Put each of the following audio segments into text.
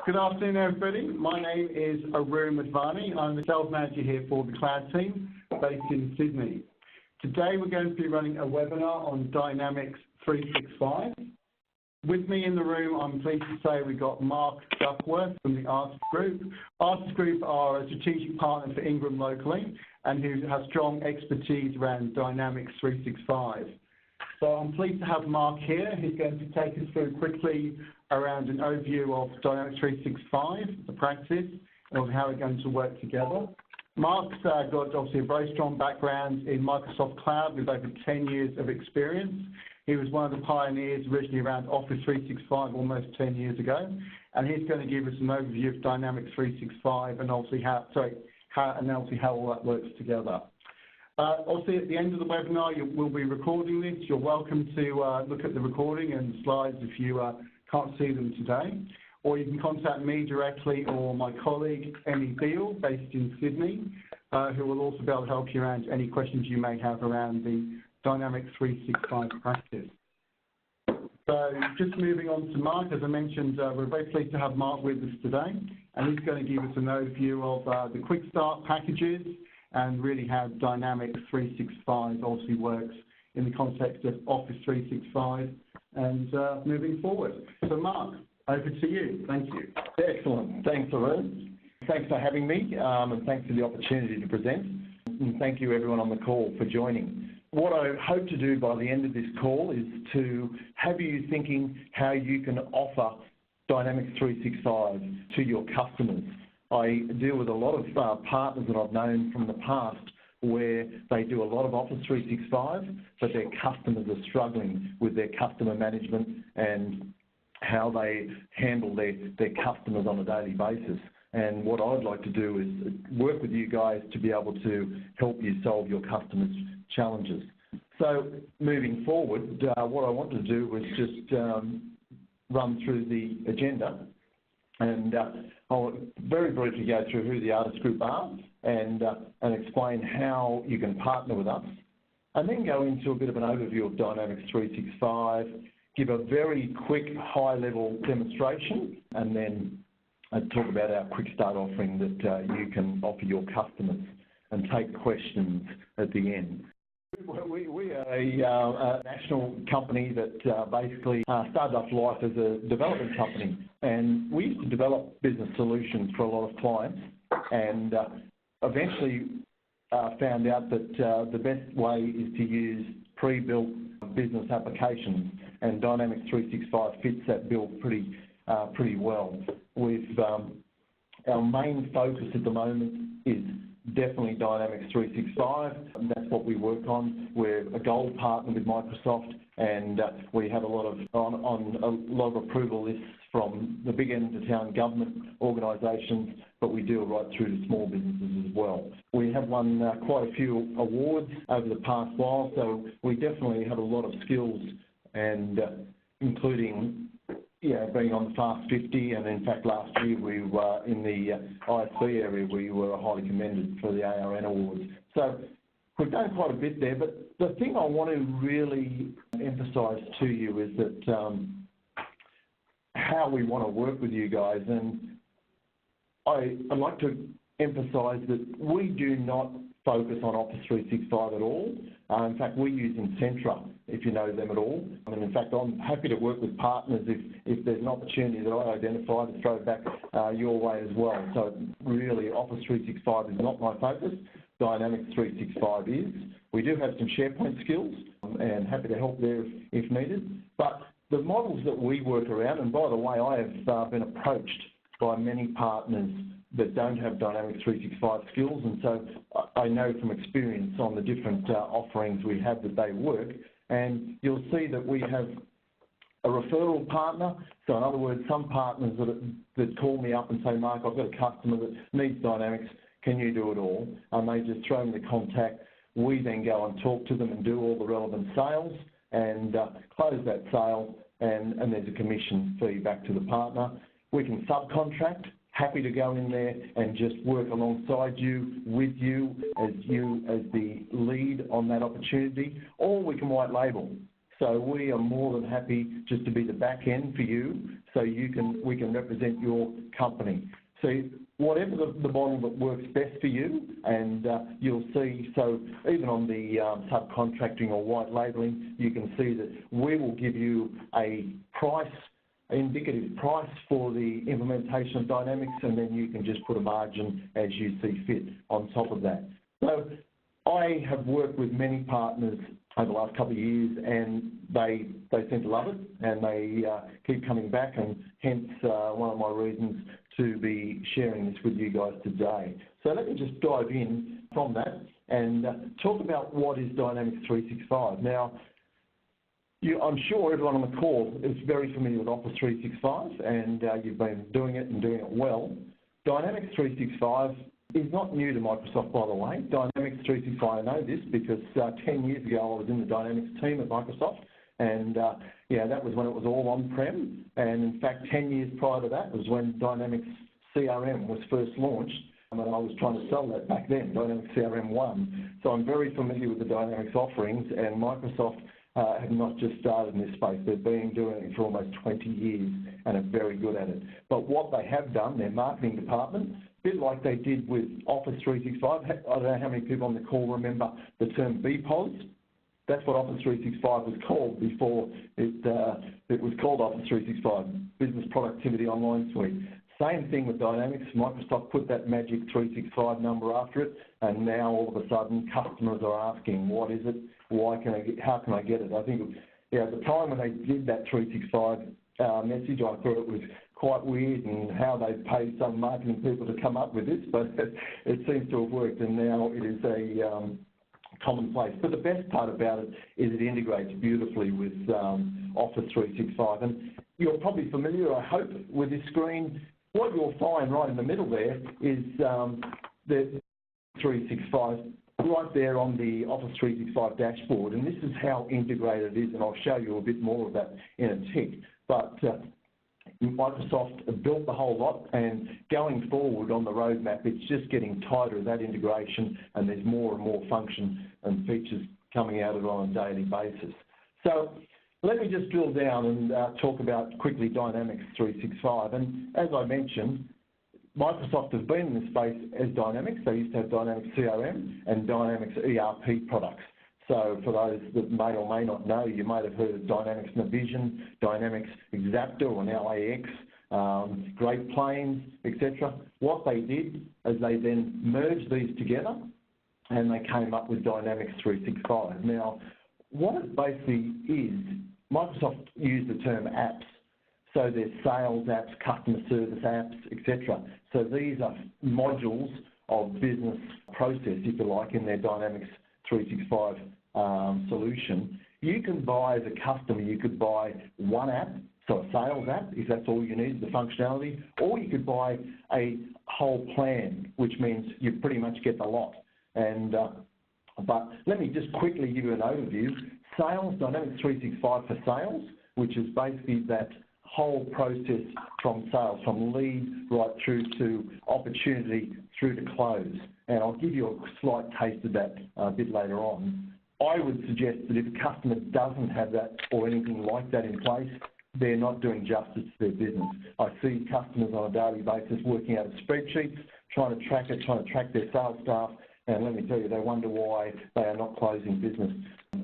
Good afternoon, everybody. My name is Arun Madhvani. I'm the sales manager here for the cloud team based in Sydney. Today, we're going to be running a webinar on Dynamics 365. With me in the room, I'm pleased to say we've got Mark Duckworth from the Artis Group. Artis Group are a strategic partner for Ingram locally and who has strong expertise around Dynamics 365. So I'm pleased to have Mark here. He's going to take us through quickly around an overview of Dynamics 365, the practice, and how we're going to work together. Mark's got obviously a very strong background in Microsoft Cloud with over 10 years of experience. He was one of the pioneers originally around Office 365 almost 10 years ago, and he's going to give us an overview of Dynamics 365 and obviously how all that works together. Also, at the end of the webinar, we'll be recording this. You're welcome to look at the recording and slides if you can't see them today. Or you can contact me directly or my colleague, Emmy Beale, based in Sydney, who will also be able to help you around any questions you may have around the Dynamics 365 practice. So just moving on to Mark, as I mentioned, we're very pleased to have Mark with us today, and he's going to give us an overview of the QuickStart packages and really how Dynamics 365 obviously works in the context of Office 365 and moving forward. So Mark, over to you. Thank you. Excellent. Thanks, Arun. Thanks for having me, and thanks for the opportunity to present. And thank you, everyone on the call, for joining. What I hope to do by the end of this call is to have you thinking how you can offer Dynamics 365 to your customers. I deal with a lot of partners that I've known from the past where they do a lot of Office 365, but their customers are struggling with their customer management and how they handle their customers on a daily basis. And what I'd like to do is work with you guys to be able to help you solve your customers' challenges. So moving forward, what I want to do was just run through the agenda, and I'll very briefly go through who the Artis Group are and explain how you can partner with us, and then go into a bit of an overview of Dynamics 365, give a very quick high-level demonstration, and then talk about our QuickStart offering that you can offer your customers and take questions at the end. We are a national company that basically started off life as a development company, and we used to develop business solutions for a lot of clients, and eventually found out that the best way is to use pre-built business applications, and Dynamics 365 fits that bill pretty well. Our main focus at the moment is definitely Dynamics 365. That's what we work on. We're a gold partner with Microsoft, and we have a lot of approval lists from the big end of town government organisations, but we do it right through to small businesses as well. We have won quite a few awards over the past while, so we definitely have a lot of skills, and including being on the Fast 50, and in fact last year we were in the ISV area, we were highly commended for the ARN Awards. So we've done quite a bit there, but the thing I want to really emphasise to you is that how we want to work with you guys, and I'd like to emphasise that we do not focus on Office 365 at all. In fact, we use Incentra, if you know them at all. And in fact, I'm happy to work with partners if there's an opportunity that I identify to throw back your way as well. So really, Office 365 is not my focus. Dynamics 365 is. We do have some SharePoint skills, and happy to help there if needed. But the models that we work around, and by the way, I have been approached by many partners that don't have Dynamics 365 skills, and so I know from experience on the different offerings we have that they work, and you'll see that we have a referral partner. So in other words, some partners that call me up and say, Mark, I've got a customer that needs Dynamics, can you do it all? And they just throw me the contact. We then go and talk to them and do all the relevant sales and close that sale, and there's a commission fee back to the partner. We can subcontract. Happy to go in there and just work alongside you, with you as the lead on that opportunity, or we can white label. So we are more than happy just to be the back end for you. So so we can represent your company. So whatever the model that works best for you, and you'll see, so even on the subcontracting or white labelling, you can see that we will give you a price, indicative price for the implementation of Dynamics, and then you can just put a margin as you see fit on top of that. So I have worked with many partners over the last couple of years, and they seem to love it, and they keep coming back, and hence one of my reasons to be sharing this with you guys today. So let me just dive in from that and talk about what is Dynamics 365. Now, I'm sure everyone on the call is very familiar with Office 365, and you've been doing it and doing it well. Dynamics 365 is not new to Microsoft, by the way. Dynamics 365, I know this because 10 years ago I was in the Dynamics team at Microsoft, and that was when it was all on-prem, and in fact 10 years prior to that was when Dynamics CRM was first launched, and I was trying to sell that back then, Dynamics CRM 1. So I'm very familiar with the Dynamics offerings, and Microsoft have not just started in this space. They've been doing it for almost 20 years and are very good at it. But what they have done, their marketing department, a bit like they did with Office 365, I don't know how many people on the call remember the term BPOS. That's what Office 365 was called before it was called Office 365, Business Productivity Online Suite. Same thing with Dynamics. Microsoft put that magic 365 number after it, and now all of a sudden customers are asking, what is it? How can I get it? I think at the time when they did that 365 message, I thought it was quite weird and how they paid some marketing people to come up with this, but it seems to have worked, and now it is a commonplace. But the best part about it is it integrates beautifully with Office 365. And you're probably familiar, I hope, with this screen. What you'll find right in the middle there is the 365 right there on the Office 365 dashboard. And this is how integrated it is, and I'll show you a bit more of that in a tick. But Microsoft have built the whole lot, and going forward on the roadmap, it's just getting tighter, that integration, and there's more and more function and features coming out of it on a daily basis. So let me just drill down and talk about quickly Dynamics 365. And as I mentioned, Microsoft has been in this space as Dynamics. They used to have Dynamics CRM and Dynamics ERP products. So for those that may or may not know, you might have heard of Dynamics Navision, Dynamics Exapta or now AX, Great Plains, etc. What they did is they then merged these together and they came up with Dynamics 365. Now, what it basically is, Microsoft used the term apps. So there's sales apps, customer service apps, etc. So these are modules of business process, if you like, in their Dynamics 365 solution. You can buy, as a customer, you could buy one app, so a sales app, if that's all you need, the functionality, or you could buy a whole plan, which means you pretty much get the lot. And but let me just quickly give you an overview. Sales, Dynamics 365 for sales, which is basically that whole process from sales, from lead right through to opportunity through to close. And I'll give you a slight taste of that a bit later on. I would suggest that if a customer doesn't have that or anything like that in place, they're not doing justice to their business. I see customers on a daily basis working out of spreadsheets, trying to track it, trying to track their sales staff, and let me tell you, they wonder why they are not closing business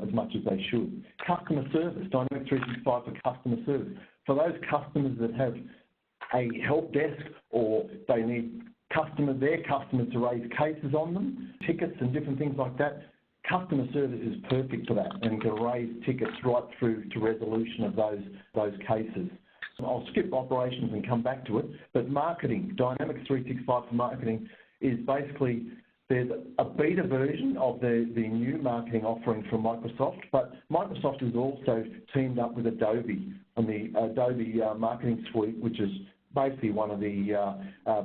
as much as they should. Customer service, Dynamics 365 for customer service. For those customers that have a help desk or they need their customers to raise cases on them, tickets and different things like that, customer service is perfect for that and can raise tickets right through to resolution of those cases. I'll skip operations and come back to it, but marketing, Dynamics 365 for marketing is basically, there's a beta version of the new marketing offering from Microsoft, but Microsoft has also teamed up with Adobe on the Adobe Marketing Suite, which is basically one of the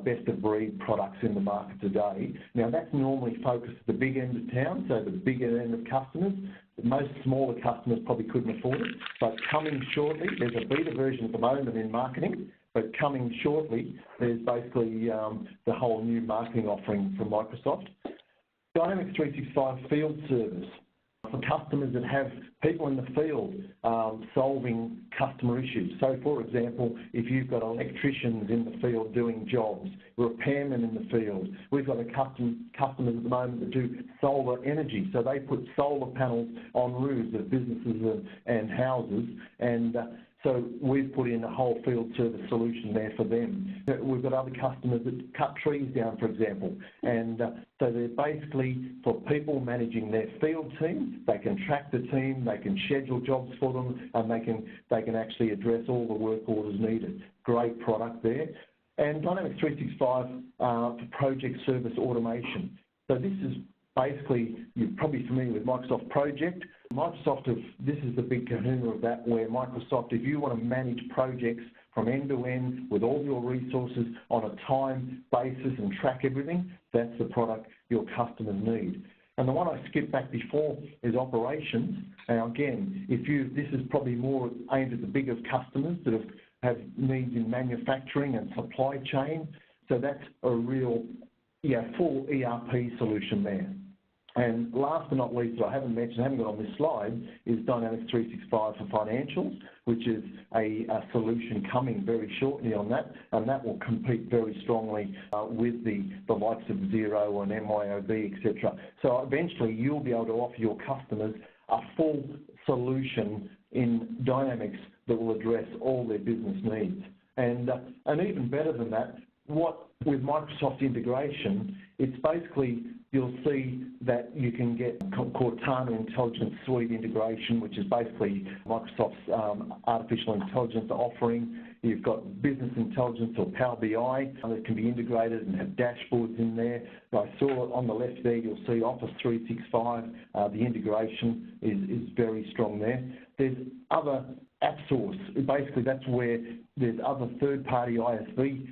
best-of-breed products in the market today. Now, that's normally focused at the big end of town, so the bigger end of customers. Most smaller customers probably couldn't afford it, but coming shortly, there's a beta version at the moment in marketing, but coming shortly, there's basically the whole new marketing offering from Microsoft. Dynamics 365 Field Service. for customers that have people in the field solving customer issues. So, for example, if you've got electricians in the field doing jobs, repairmen in the field, we've got customers at the moment that do solar energy. So they put solar panels on roofs of businesses and houses, and so we've put in a whole field service solution there for them. We've got other customers that cut trees down, for example, and so they're basically for people managing their field team. They can track the team, they can schedule jobs for them, and they can actually address all the work orders needed. Great product there. And Dynamics 365 for project service automation. So this is basically, you're probably familiar with Microsoft Project. This is the big kahuna of that, where Microsoft, if you want to manage projects from end to end with all your resources on a time basis and track everything, that's the product your customers need. And the one I skipped back before is operations. Now again, this is probably more aimed at the bigger customers that have needs in manufacturing and supply chain. So that's a real, full ERP solution there. And last but not least, I haven't got on this slide, is Dynamics 365 for financials, which is a solution coming very shortly on that, and that will compete very strongly with the likes of Xero and MYOB, etc. So eventually you'll be able to offer your customers a full solution in Dynamics that will address all their business needs. And even better than that, with Microsoft integration, it's basically, you'll see that you can get Cortana Intelligence Suite integration, which is basically Microsoft's artificial intelligence offering. You've got business intelligence or Power BI that can be integrated and have dashboards in there. I saw it on the left there, you'll see Office 365. The integration is very strong there. There's other AppSource. Basically, that's where there's other third-party ISV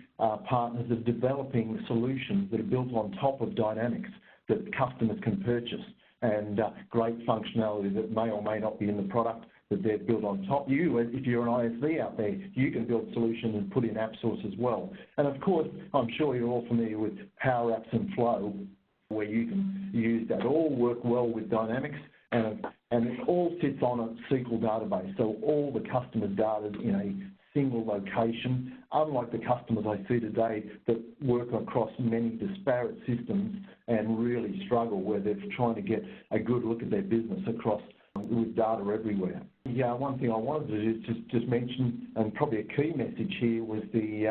partners that are developing solutions that are built on top of Dynamics that customers can purchase, and great functionality that may or may not be in the product that they're built on top. If you're an ISV out there, you can build solutions and put in AppSource as well. And of course, I'm sure you're all familiar with Power Apps and Flow, where you can use that. All work well with Dynamics, and it all sits on a SQL database. So all the customers' data is in a single location, unlike the customers I see today that work across many disparate systems and really struggle, where they're trying to get a good look at their business across with data everywhere. Yeah, one thing I wanted to do is just mention, and probably a key message here, was the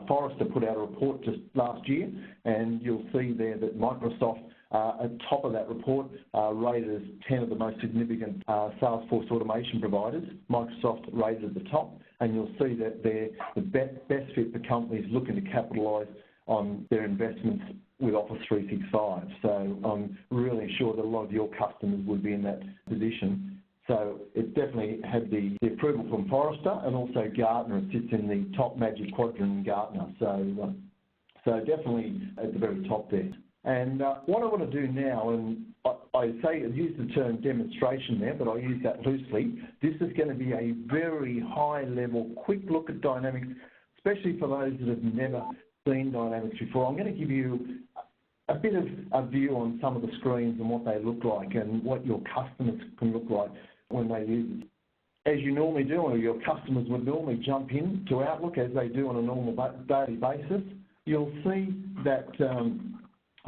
Forrester put out a report just last year, and you'll see there that Microsoft, at top of that report, rated as 10 of the most significant Salesforce automation providers. Microsoft rated at the top, and you'll see that they're the best fit for companies looking to capitalise on their investments with Office 365. So I'm really sure that a lot of your customers would be in that position. So it definitely had the approval from Forrester, and also Gartner. It sits in the top magic quadrant in Gartner. So definitely at the very top there. And what I want to do now, and I use the term demonstration there, but I use that loosely. This is going to be a very high-level, quick look at Dynamics, especially for those that have never seen Dynamics before. I'm going to give you a bit of a view on some of the screens and what they look like and what your customers can look like when they use it. As you normally do, or your customers would normally jump in to Outlook as they do on a normal daily basis, you'll see that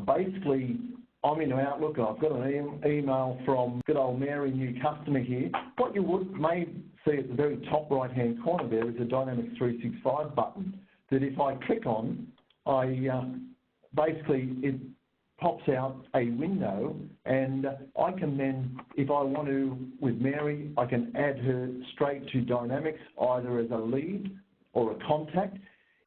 basically I'm in Outlook and I've got an email from good old Mary, new customer here. What you may see at the very top right-hand corner there is a Dynamics 365 button that if I click on, basically it pops out a window, and I can then, if I want to, with Mary, I can add her straight to Dynamics, either as a lead or a contact.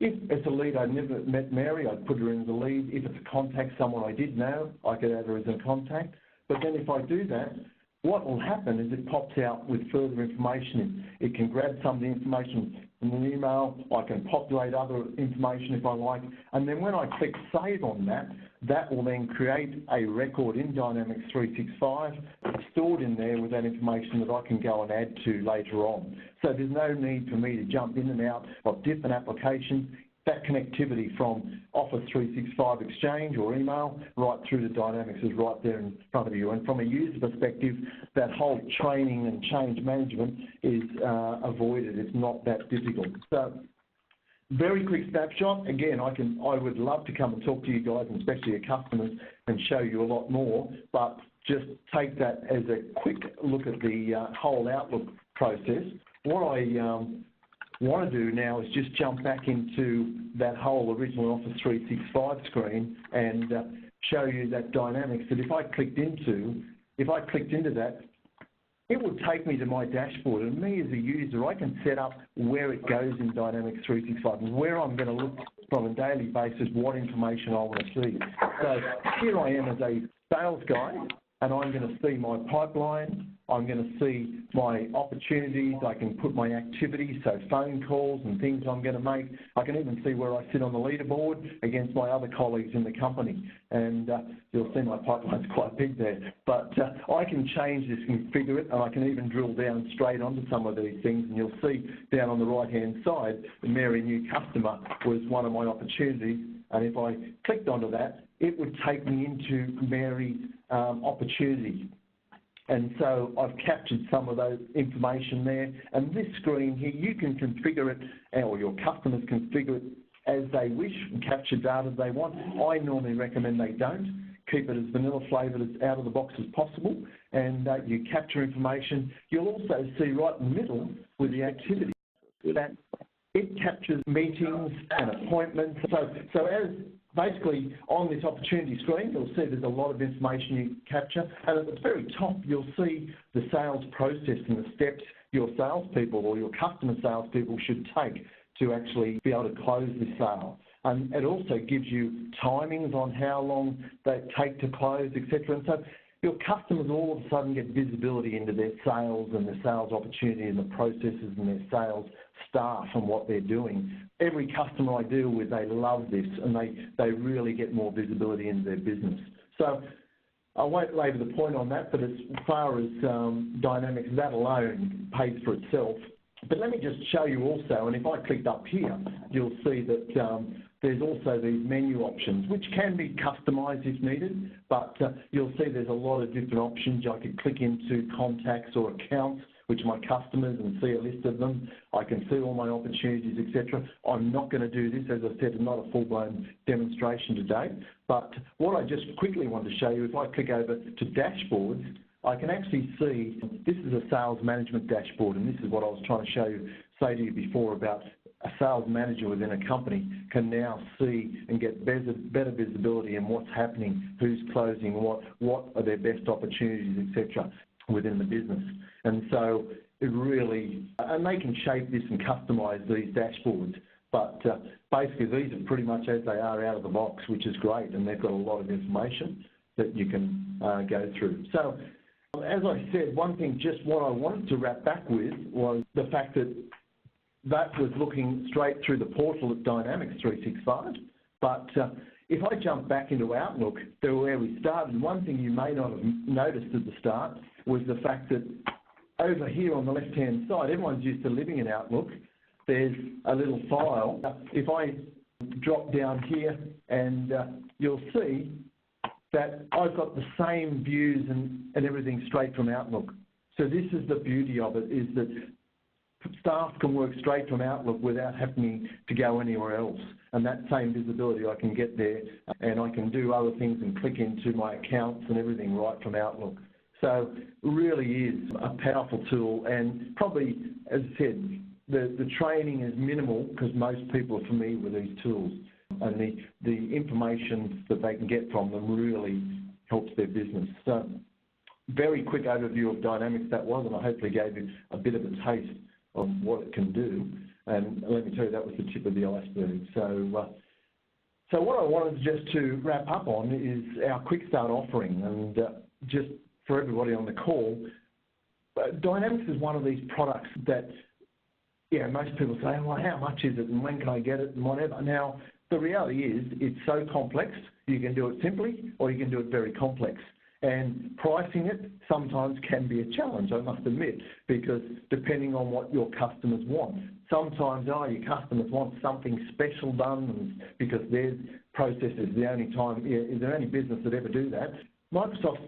If it's a lead I've never met Mary, I'd put her in as a lead. If it's a contact, someone I did know, I could add her as a contact. But then if I do that, what will happen is it pops out with further information. It can grab some of the information from an email. I can populate other information if I like. And then when I click Save on that, that will then create a record in Dynamics 365 stored in there with that information that I can go and add to later on. So there's no need for me to jump in and out of different applications. that connectivity from Office 365 Exchange or email right through to Dynamics is right there in front of you. And from a user perspective, that whole training and change management is avoided. It's not that difficult. So, very quick snapshot. Again, I would love to come and talk to you guys, and especially your customers, and show you a lot more, but just take that as a quick look at the whole Outlook process. What I want to do now is just jump back into that whole original Office 365 screen and show you that Dynamics that if I clicked into that, it would take me to my dashboard, and me as a user, I can set up where it goes in Dynamics 365 and where I'm going to look on a daily basis, what information I want to see. So here I am as a sales guy, and I'm going to see my pipeline, I'm going to see my opportunities, I can put my activities, so phone calls and things I'm going to make. I can even see where I sit on the leaderboard against my other colleagues in the company. And you'll see my pipeline's quite big there. But I can change this, configure it, and I can even drill down straight onto some of these things. And you'll see down on the right-hand side, the Mary New Customer was one of my opportunities. And if I clicked onto that, it would take me into Mary opportunity. And so I've captured some of those information there. And this screen here, you can configure it, or your customers configure it as they wish and capture data they want. I normally recommend they don't. Keep it as vanilla flavoured, as out of the box as possible, and you capture information. You'll also see right in the middle with the activity that it captures meetings and appointments. So as basically on this opportunity screen, you'll see there's a lot of information you capture, and at the very top, you'll see the sales process and the steps your salespeople or your customer salespeople should take to actually be able to close the sale. And it also gives you timings on how long they take to close, etc. And so your customers all of a sudden get visibility into their sales and their sales opportunity and the processes and their sales staff and what they're doing. Every customer I deal with, they love this, and they really get more visibility into their business. So I won't labour the point on that, but as far as Dynamics, that alone pays for itself. But let me just show you also, and if I clicked up here, you'll see that there's also these menu options, which can be customised if needed, but you'll see there's a lot of different options. I could click into contacts or accounts, which are my customers, and see a list of them. I can see all my opportunities, etc. I'm not going to do this, as I said, not a full-blown demonstration today, but what I just quickly want to show you, if I click over to dashboards, I can actually see, this is a sales management dashboard, and this is what I was trying to say to you before about a sales manager within a company can now see and get better visibility in what's happening, who's closing, what are their best opportunities, etc. within the business. And so it really, and they can shape this and customise these dashboards, but basically these are pretty much as they are out of the box, which is great, and they've got a lot of information that you can go through. So as I said, one thing, just what I wanted to wrap back with was the fact that that was looking straight through the portal at Dynamics 365, but if I jump back into Outlook, to where we started, one thing you may not have noticed at the start was the fact that over here on the left-hand side, everyone's used to living in Outlook, there's a little file. If I drop down here, and you'll see that I've got the same views and everything straight from Outlook. So this is the beauty of it, is that staff can work straight from Outlook without having to go anywhere else. And that same visibility I can get there, and I can do other things and click into my accounts and everything right from Outlook. So it really is a powerful tool, and probably, as I said, the training is minimal because most people are familiar with these tools, and the information that they can get from them really helps their business. So very quick overview of Dynamics that was, and I hopefully gave you a bit of a taste of what it can do. And let me tell you, that was the tip of the iceberg. So what I wanted just to wrap up on is our QuickStart offering, and just for everybody on the call, Dynamics is one of these products that, yeah, most people say, well, how much is it and when can I get it and whatever. Now, the reality is it's so complex, you can do it simply or you can do it very complex. And pricing it sometimes can be a challenge, I must admit, because depending on what your customers want. Sometimes, your customers want something special done because their process is the only business that ever do that. Microsoft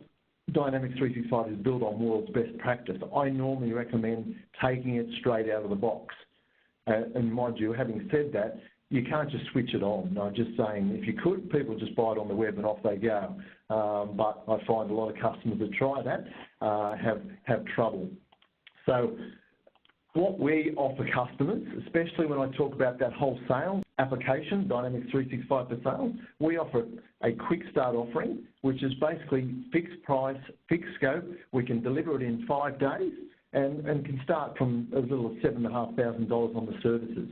Dynamics 365 is built on world's best practice. I normally recommend taking it straight out of the box. And mind you, having said that, you can't just switch it on. I'm just saying, if you could, people just buy it on the web and off they go. But I find a lot of customers that try that have trouble. So what we offer customers, especially when I talk about that whole sales application, Dynamics 365 for sales, we offer a quick start offering, which is basically fixed price, fixed scope. We can deliver it in 5 days and can start from as little as $7,500 on the services.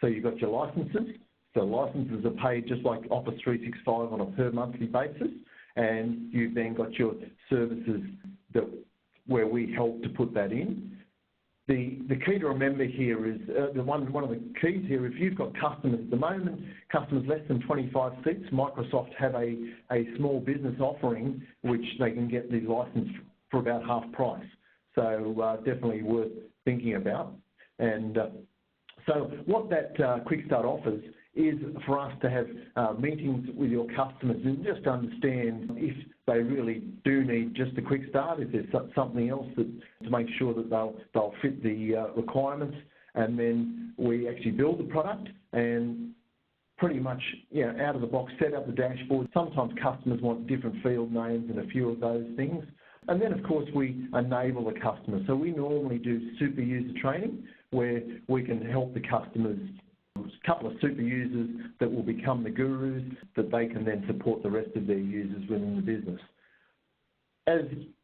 So you've got your licenses. So licenses are paid just like Office 365 on a per monthly basis, and you've then got your services where we help to put that in. The key to remember here is one of the keys here. If you've got customers at the moment, customers less than 25 seats, Microsoft have a small business offering which they can get the license for about half price. So definitely worth thinking about. And so what that Quick Start offers is for us to have meetings with your customers and just understand if they really do need just a quick start, if there's something else to make sure that they'll fit the requirements. And then we actually build the product and pretty much out of the box set up the dashboard. Sometimes customers want different field names and a few of those things. And then, of course, we enable the customer. So we normally do super user training where we can help the customers, a couple of super users that will become the gurus that they can then support the rest of their users within the business. As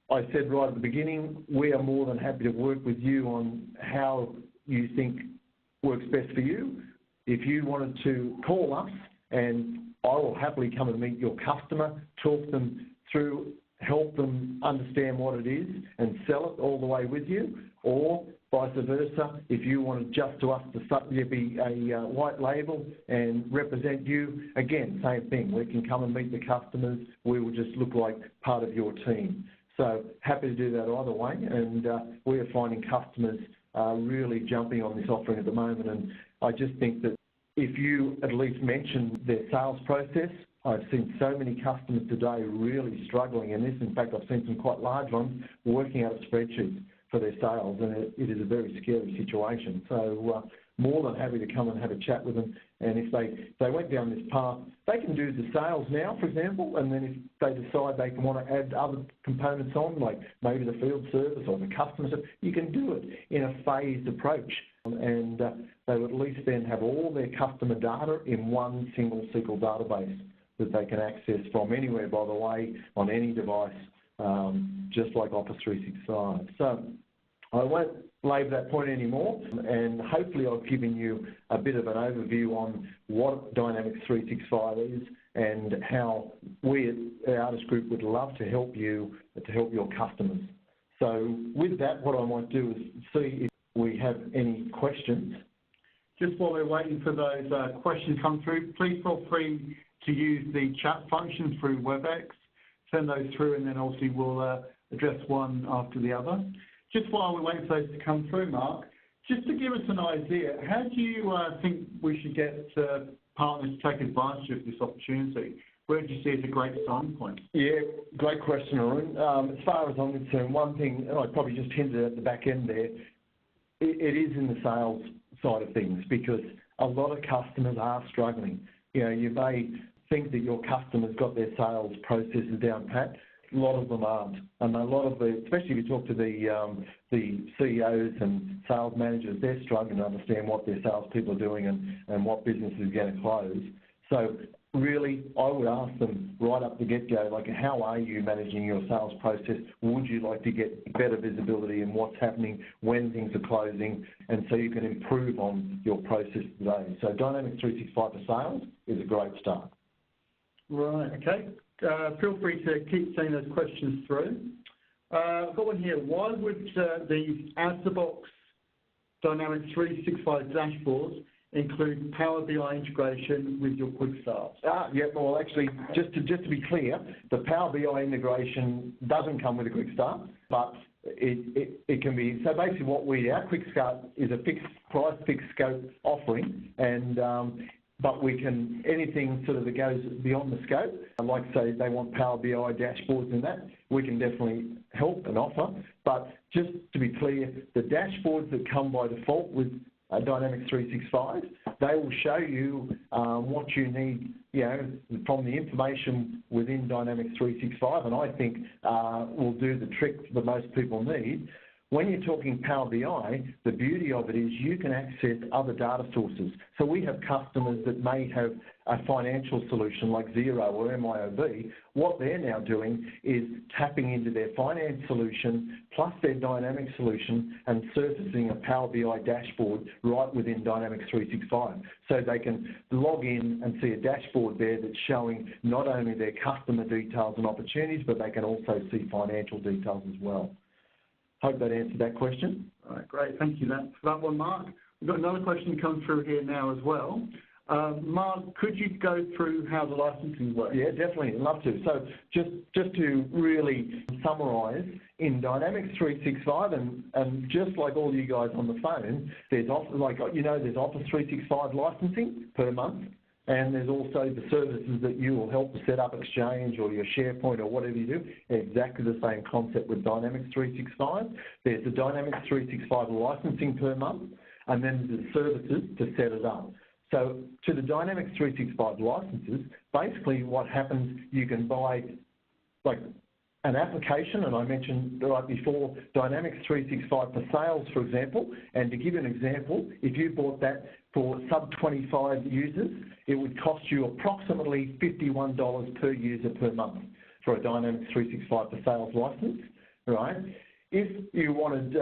I said right at the beginning, we are more than happy to work with you on how you think works best for you. If you wanted to call us, and I will happily come and meet your customer, talk them through, help them understand what it is and sell it all the way with you, or vice versa, if you wanted just to us to be a white label and represent you, again, same thing. We can come and meet the customers. We will just look like part of your team. So happy to do that either way, and we are finding customers really jumping on this offering at the moment. And I just think that if you at least mention their sales process, I've seen so many customers today really struggling in this. In fact, I've seen some quite large ones working out of spreadsheets for their sales, and it is a very scary situation. So more than happy to come and have a chat with them. And if they went down this path, they can do the sales now, for example, and then if they decide they want to add other components on, like maybe the field service or the customer service, you can do it in a phased approach. And they would at least then have all their customer data in one single SQL database that they can access from anywhere, by the way, on any device, just like Office 365. So I won't labour that point anymore, and hopefully I've given you a bit of an overview on what Dynamics 365 is and how we at Artis Group would love to help you, to help your customers. So with that, what I might do is see if we have any questions. Just while we're waiting for those questions to come through, please feel free to use the chat function through WebEx. Send those through, and then obviously we'll address one after the other. Just while we're waiting for those to come through, Mark, just to give us an idea, how do you think we should get partners to take advantage of this opportunity? Where do you see as a great starting point? Yeah, great question, Arun. As far as I'm concerned, one thing, and I probably just hinted at the back end there, it is in the sales side of things, because a lot of customers are struggling. You may think that your customers got their sales processes down pat. A lot of them aren't, and a lot of especially if you talk to the CEOs and sales managers, they're struggling to understand what their salespeople are doing and what business is going to close. So really, I would ask them right up the get-go, like, how are you managing your sales process? Would you like to get better visibility in what's happening, when things are closing, and so you can improve on your process today? So Dynamics 365 for sales is a great start. Right, okay. Feel free to keep sending those questions through. I've got one here. Why would the out-of-the-box Dynamics 365 dashboards include Power BI integration with your QuickStart? Yeah, well, actually, just to be clear, the Power BI integration doesn't come with a QuickStart, but it can be. So basically our QuickStart is a fixed price, fixed scope offering, and but we can, anything sort of that goes beyond the scope, like say they want Power BI dashboards and that, we can definitely help and offer. But just to be clear, the dashboards that come by default with Dynamics 365, they will show you what you need, from the information within Dynamics 365, and I think will do the trick that most people need. When you're talking Power BI, the beauty of it is you can access other data sources. So we have customers that may have a financial solution like Xero or MYOB. What they're now doing is tapping into their finance solution plus their Dynamics solution and surfacing a Power BI dashboard right within Dynamics 365. So they can log in and see a dashboard there that's showing not only their customer details and opportunities, but they can also see financial details as well. Hope that answered that question. All right, great. Thank you for that one, Mark. We've got another question come through here now as well. Mark, could you go through how the licensing works? Yeah, definitely. I'd love to. So just to really summarise, in Dynamics 365, and just like all you guys on the phone, there's Office 365 licensing per month. And there's also the services that you will help to set up Exchange or your SharePoint or whatever you do. Exactly the same concept with Dynamics 365. There's the Dynamics 365 licensing per month, and then the services to set it up. So to the Dynamics 365 licenses, basically what happens, you can buy like an application, and I mentioned right before Dynamics 365 for sales, for example. And to give you an example, if you bought that for sub-25 users, it would cost you approximately $51 per user per month for a Dynamics 365 for sales license, right? If you wanted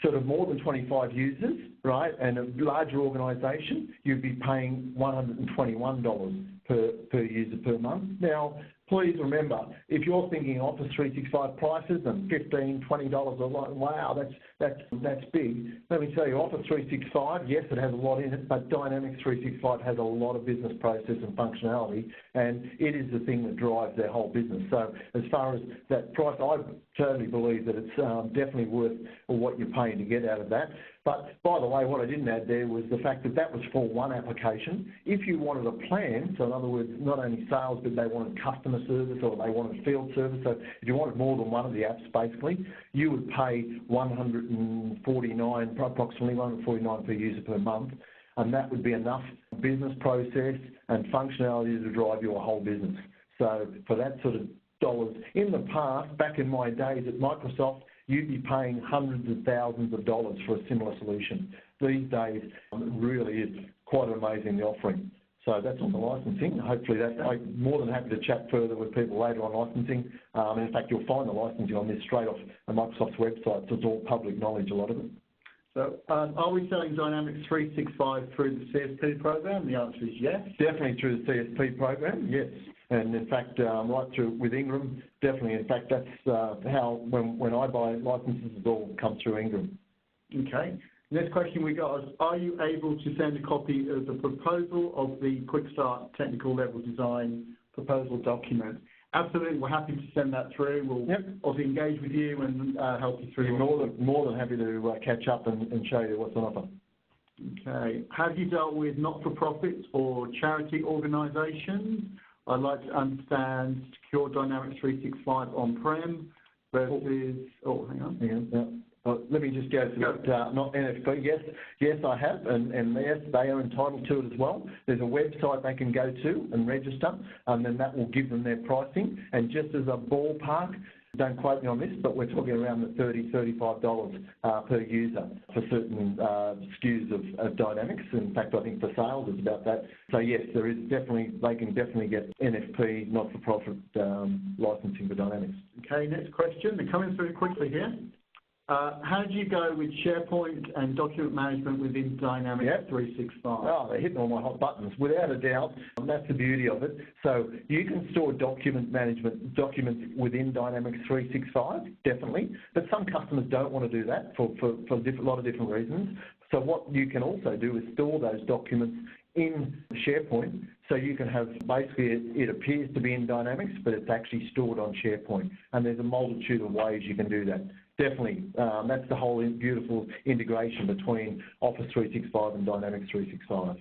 sort of more than 25 users, right, and a larger organisation, you'd be paying $121 per user per month. Now, please remember, if you're thinking Office 365 prices and $15, $20 a lot, wow, that's big. Let me tell you, Office 365, yes, it has a lot in it, but Dynamics 365 has a lot of business process and functionality, and it is the thing that drives their whole business. So as far as that price, I totally believe that it's definitely worth what you're paying to get out of that. But by the way, what I didn't add there was the fact that that was for one application. If you wanted a plan, so in other words, not only sales, but they wanted customer service or they wanted field service, so if you wanted more than one of the apps, basically, you would pay approximately $149 per user per month, and that would be enough business process and functionality to drive your whole business. So for that sort of dollars, in the past, back in my days at Microsoft, you'd be paying hundreds of thousands of dollars for a similar solution. These days, it really is quite amazing, the offering. So that's on the licensing. Hopefully I'm more than happy to chat further with people later on licensing. In fact, you'll find the licensing on this straight off Microsoft's website, so it's all public knowledge, a lot of it. So are we selling Dynamics 365 through the CSP program? The answer is yes. Definitely through the CSP program, yes. And in fact, right through with Ingram, definitely. In fact, that's how when I buy licenses, it all comes through Ingram. Okay. Next question we got is, are you able to send a copy of the proposal of the QuickStart technical level design proposal document? Absolutely, we're happy to send that through. We'll obviously engage with you and help you through. More than happy to catch up and show you what's on offer. Okay. Have you dealt with not-for-profit or charity organisations? I'd like to understand secure Dynamics 365 on-prem versus... Oh, hang on. Yeah. Let me just go through that. Not NFP. Yes, I have, and yes, they are entitled to it as well. There's a website they can go to and register, and then that will give them their pricing. And just as a ballpark, don't quote me on this, but we're talking around the $30, $35 per user for certain SKUs of Dynamics. In fact, I think for sales it's about that. So yes, there is definitely, they can definitely get NFP, not-for-profit licensing for Dynamics. Okay, next question. They're coming through quickly here. How do you go with SharePoint and document management within Dynamics 365? Oh, they're hitting all my hot buttons, without a doubt. That's the beauty of it. So you can store document management documents within Dynamics 365, definitely. But some customers don't want to do that for a lot of different reasons. So what you can also do is store those documents in SharePoint, so you can have, basically it appears to be in Dynamics, but it's actually stored on SharePoint, and there's a multitude of ways you can do that. Definitely, that's the whole beautiful integration between Office 365 and Dynamics 365.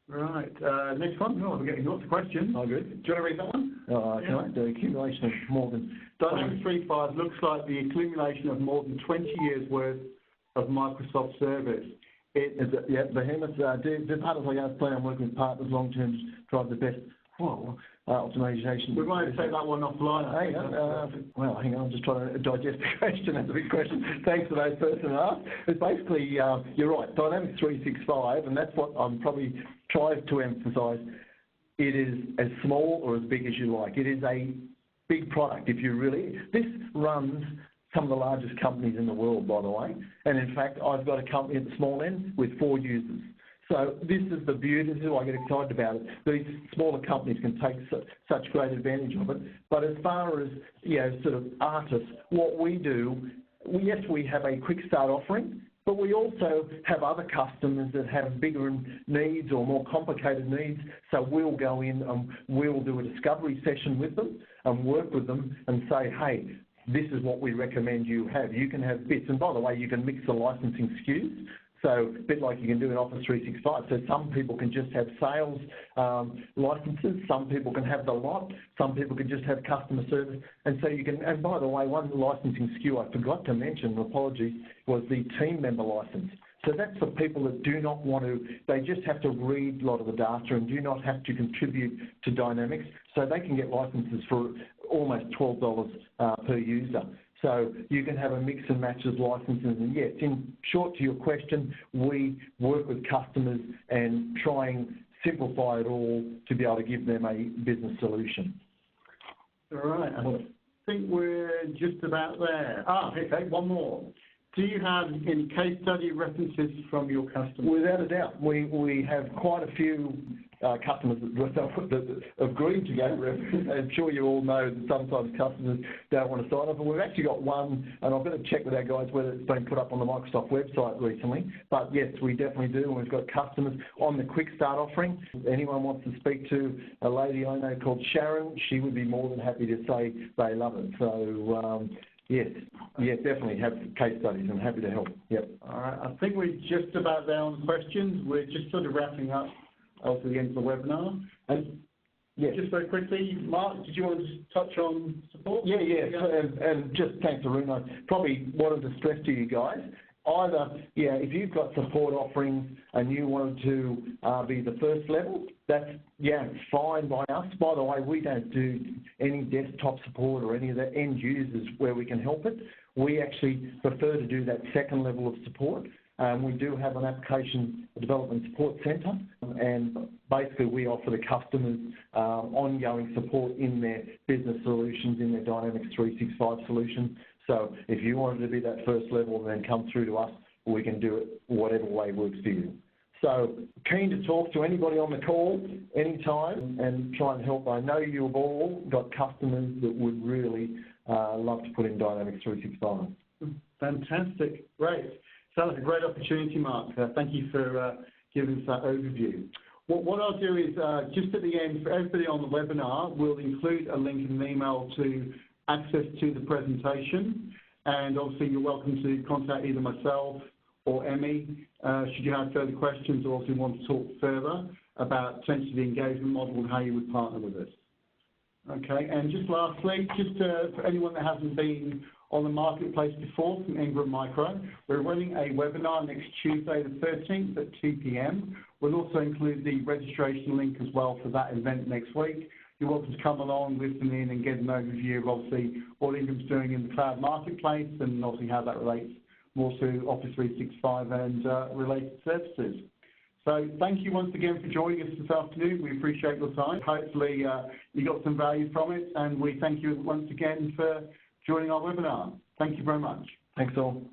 Right, next one. Oh, we're getting lots of questions. Oh, good. Do you want to read that one? Yeah. The accumulation of more than... Dynamics 365 looks like the accumulation of more than 20 years' worth of Microsoft service. Yeah, Behemoth, do partners like us plan on working with partners long-term to drive the best optimization? We might take that one offline. Well, hang on, I'm just trying to digest the question. That's a big question. Thanks for those person who asked. It's basically, you're right, Dynamics 365, and that's what I'm probably trying to emphasise. It is as small or as big as you like. It is a big product. This runs some of the largest companies in the world, by the way. And in fact, I've got a company at the small end with 4 users. So this is the beauty, this is why I get excited about it. These smaller companies can take such great advantage of it. But as far as, sort of Artis, what we do, yes, we have a QuickStart offering, but we also have other customers that have bigger needs or more complicated needs. So we'll go in and we'll do a discovery session with them and work with them and say, hey, this is what we recommend you have. You can have bits, and by the way, you can mix the licensing SKUs. So a bit like you can do in Office 365. So some people can just have sales licenses, some people can have the lot, some people can just have customer service. And so you can, and by the way, one licensing SKU I forgot to mention, apologies, was the team member license. So that's for people that do not want to, they just have to read a lot of the data and do not have to contribute to Dynamics. So they can get licenses for almost $12 per user. So you can have a mix and match of licenses. And yes, in short to your question, we work with customers and try and simplify it all to be able to give them a business solution. All right, I think we're just about there. Okay, one more. Do you have any case study references from your customers? Without a doubt. We have quite a few customers that agreed to go references. I'm sure you all know that sometimes customers don't want to sign up, but we've actually got one, and I've got to check with our guys whether it's been put up on the Microsoft website recently. But yes, we definitely do, and we've got customers on the QuickStart offering. If anyone wants to speak to a lady I know called Sharon, she would be more than happy to say they love it. So, yes, definitely have case studies and happy to help. Yep. All right, I think we're just about there on the questions. We're just sort of wrapping up to the end of the webinar. And yes. Just very quickly, Mark, did you want to just touch on support? Yeah. And just thanks, Arun. Probably wanted to stress to you guys, either, if you've got support offerings and you wanted to be the first level, that's, fine by us. By the way, we don't do any desktop support or any of the end users where we can help it. We actually prefer to do that second level of support. We do have an application development support centre, and basically we offer the customers ongoing support in their business solutions, in their Dynamics 365 solution. So if you wanted to be that first level and then come through to us, we can do it whatever way works for you. So keen to talk to anybody on the call anytime and try and help. I know you've all got customers that would really love to put in Dynamics 365. Fantastic. Great. Sounds like a great opportunity, Mark. Thank you for giving us that overview. What I'll do is, just at the end, for everybody on the webinar, we'll include a link in an email to access to the presentation. And obviously, you're welcome to contact either myself or Emmy should you have further questions or if you want to talk further about potentially the engagement model and how you would partner with us. Okay, and just lastly, for anyone that hasn't been on the marketplace before from Ingram Micro, we're running a webinar next Tuesday the 13th at 2 p.m. We'll also include the registration link as well for that event next week. You're welcome to come along, listen in and get an overview of obviously what Ingram's doing in the cloud marketplace and obviously how that relates more to Office 365 and related services. So thank you once again for joining us this afternoon. We appreciate your time. Hopefully you got some value from it, and we thank you once again for joining our webinar. Thank you very much. Thanks all.